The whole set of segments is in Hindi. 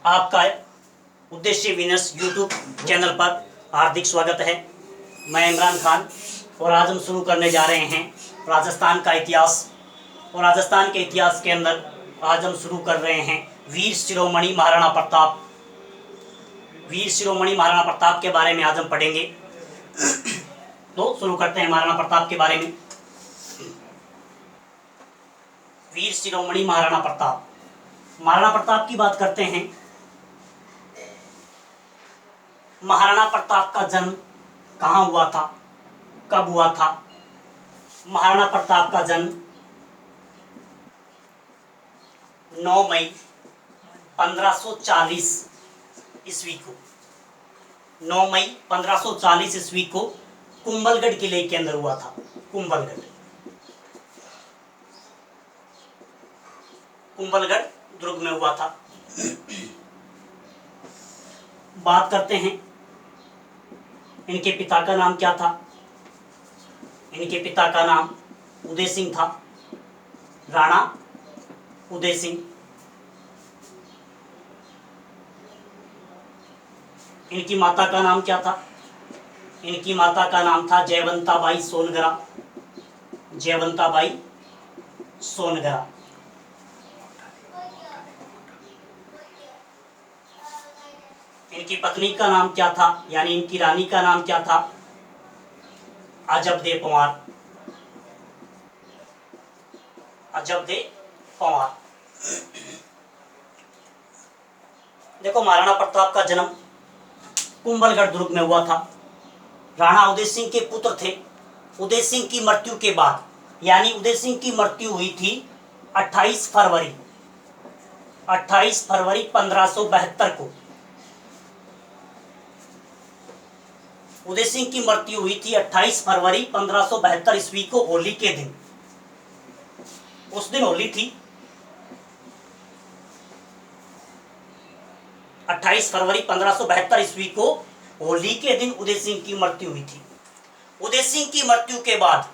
आपका उद्देश्य विनर्स यूट्यूब चैनल पर हार्दिक स्वागत है। मैं इमरान खान और आज हम शुरू करने जा रहे हैं राजस्थान का इतिहास। और राजस्थान के इतिहास के अंदर आज हम शुरू कर रहे हैं वीर शिरोमणि महाराणा प्रताप। वीर शिरोमणि महाराणा प्रताप के बारे में आज हम पढ़ेंगे। तो शुरू करते हैं महाराणा प्रताप के बारे में। वीर शिरोमणि महाराणा प्रताप। महाराणा प्रताप की बात करते हैं। महाराणा प्रताप का जन्म कहाँ हुआ था, कब हुआ था? महाराणा प्रताप का जन्म 9 मई 1540 ईस्वी को 9 मई 1540 ईस्वी को कुंभलगढ़ किले के अंदर हुआ था। कुंभलगढ़ दुर्ग में हुआ था। बात करते हैं इनके पिता का नाम क्या था। इनके पिता का नाम उदय सिंह था, राणा उदय सिंह। इनकी माता का नाम क्या था? इनकी माता का नाम था जयवंताबाई सोनगरा। जयवंताबाई सोनगरा। इनकी पत्नी का नाम क्या था, यानी इनकी रानी का नाम क्या था? अजबदे पंवार। अजबदे पंवार। देखो, महाराणा प्रताप का जन्म कुंभलगढ़ दुर्ग में हुआ था। राणा उदय सिंह के पुत्र थे। उदय सिंह की मृत्यु के बाद, यानी उदय सिंह की मृत्यु हुई थी 28 फरवरी 1572 को। उदय सिंह की मृत्यु हुई थी 28 फरवरी 1572 ईस्वी को, होली के दिन। उस दिन होली थी। 28 फरवरी 1572 ईस्वी को होली के दिन उदय सिंह की मृत्यु हुई थी। उदय सिंह की मृत्यु के बाद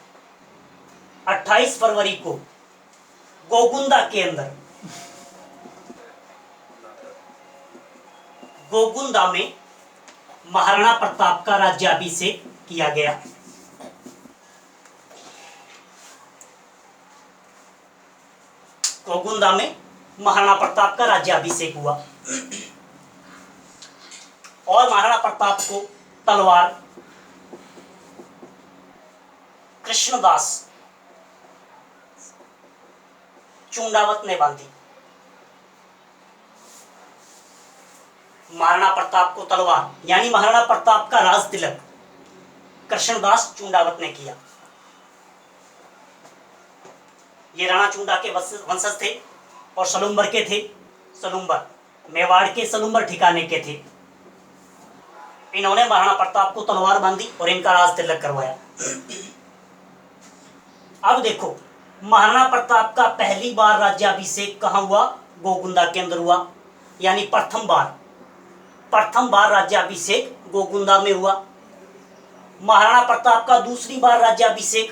28 फरवरी को गोगुंदा के अंदर, गोगुंदा में महाराणा प्रताप का राज्याभिषेक किया गया। गोगुंदा में महाराणा प्रताप का राज्याभिषेक हुआ और महाराणा प्रताप को तलवार कृष्णदास चूंडावत ने बांधी। महाराणा प्रताप को तलवार, यानी महाराणा प्रताप का राज तिलक कृष्णदास चूंडावत ने किया। ये राणा चूंडा के वंशज थे और सलुम्बर के थे। सलुम्बर, मेवाड़ के सलुम्बर ठिकाने के थे। इन्होंने महाराणा प्रताप को तलवार बांधी और इनका राज तिलक करवाया। अब देखो, महाराणा प्रताप का पहली बार राज्याभिषेक कहाँ हुआ? गोगुंदा के अंदर हुआ, यानी प्रथम बार राज्याभिषेक गोगुंदा में हुआ। महाराणा प्रताप का दूसरी बार राज्याभिषेक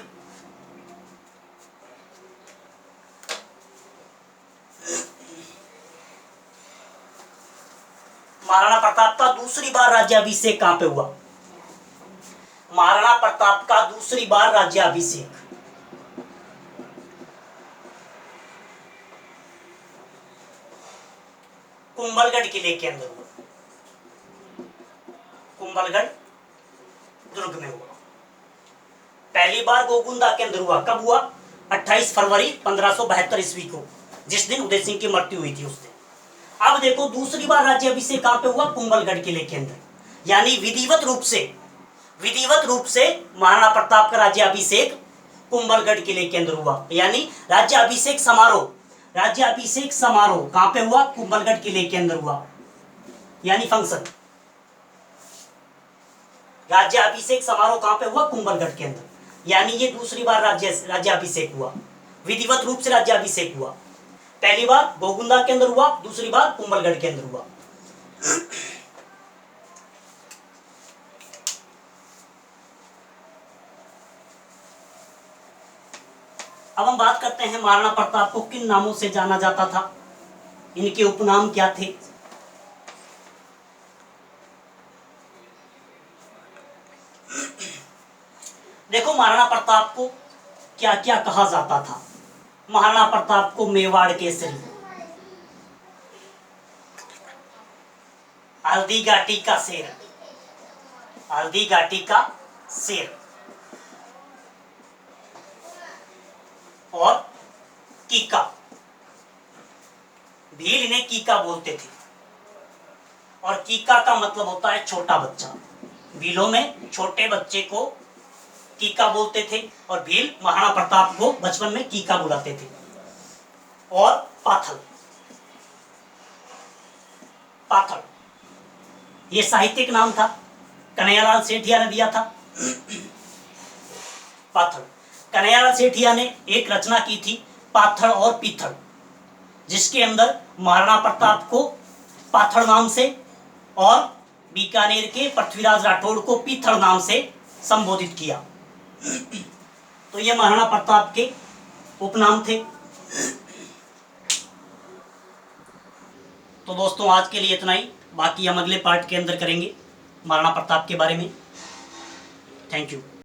कहां पे हुआ? महाराणा प्रताप का दूसरी बार राज्याभिषेक कुंभलगढ़ किले के अंदर हुआ। कुंभलगढ़ दुर्ग में हुआ। पहली बार गोगुंदा के अंदर हुआ। कब हुआ? 28 फरवरी 1572 ईस्वी को, जिस दिन उदय सिंह की मृत्यु हुई थी उस दिन। अब देखो, दूसरी बार राज्याभिषेक कहां पे हुआ? कुंभलगढ़ किले के अंदर, यानी विधिवत रूप से महाराणा प्रताप का राज्याभिषेक कुंभलगढ़ किले के अंदर हुआ। यानी राज्याभिषेक समारोह कहां पे हुआ? कुंभलगढ़ किले के अंदर हुआ, यानी फंक्शन। राज्याभिषेक समारोह कहां पे हुआ? कुंभलगढ़ के अंदर, यानी ये दूसरी बार राज्याभिषेक हुआ। विधिवत रूप से राज्याभिषेक हुआ। पहली बार गोगुंदा के अंदर हुआ, दूसरी बार कुंभलगढ़ के अंदर हुआ। अब हम बात करते हैं महाराणा प्रताप को किन नामों से जाना जाता था, इनके उपनाम क्या थे। देखो महाराणा प्रताप को क्या क्या कहा जाता था। महाराणा प्रताप को मेवाड़ केसरी, हल्दी घाटी का शेर, हल्दी घाटी का शेर, और कीका, भील इन्हें कीका बोलते थे। और कीका का मतलब होता है छोटा बच्चा। भीलों में छोटे बच्चे को कीका बोलते थे और भील महाराणा प्रताप को बचपन में कीका बुलाते थे। और पाथल, पाथल ये साहित्यिक नाम था, कन्हैयालाल सेठिया ने दिया था। पाथल, कन्हैयालाल सेठिया ने एक रचना की थी पाथल और पीथल, जिसके अंदर महाराणा प्रताप को पाथल नाम से और बीकानेर के पृथ्वीराज राठौड़ को पीथल नाम से संबोधित किया। तो ये महाराणा प्रताप के उपनाम थे। तो दोस्तों आज के लिए इतना ही, बाकी हम अगले पार्ट के अंदर करेंगे महाराणा प्रताप के बारे में। Thank you.